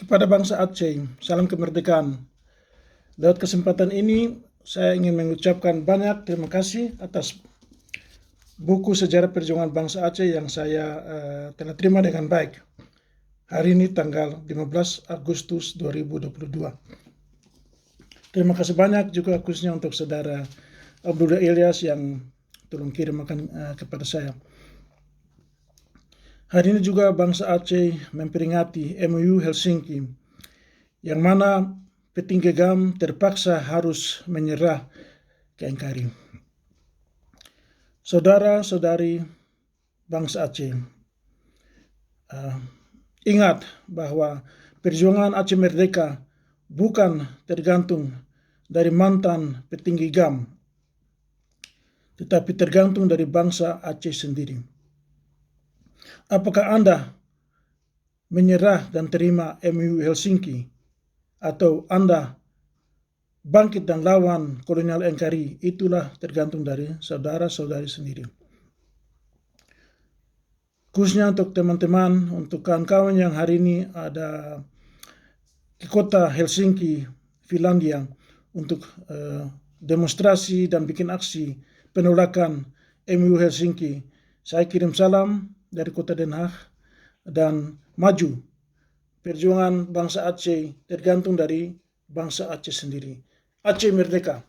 Kepada bangsa Aceh, salam kemerdekaan. Lewat kesempatan ini, saya ingin mengucapkan banyak terima kasih atas buku sejarah perjuangan bangsa Aceh yang saya telah terima dengan baik. Hari ini tanggal 15 Agustus 2022. Terima kasih banyak juga khususnya untuk saudara Abdullah Ilyas yang tolong kirimkan kepada saya. Hari ini juga bangsa Aceh memperingati MOU Helsinki, yang mana petinggi GAM terpaksa harus menyerah ke NKRI. Saudara-saudari bangsa Aceh, ingat bahwa perjuangan Aceh merdeka bukan tergantung dari mantan petinggi GAM, tetapi tergantung dari bangsa Aceh sendiri. Apakah Anda menyerah dan terima MOU Helsinki, atau Anda bangkit dan lawan kolonial NKRI? Itulah tergantung dari saudara-saudari sendiri. Khususnya untuk teman-teman, untuk kawan-kawan yang hari ini ada di kota Helsinki, Finlandia, untuk demonstrasi dan bikin aksi penolakan MOU Helsinki. Saya kirim salam dari kota Den Haag, dan maju. Perjuangan bangsa Aceh tergantung dari bangsa Aceh sendiri. Aceh merdeka!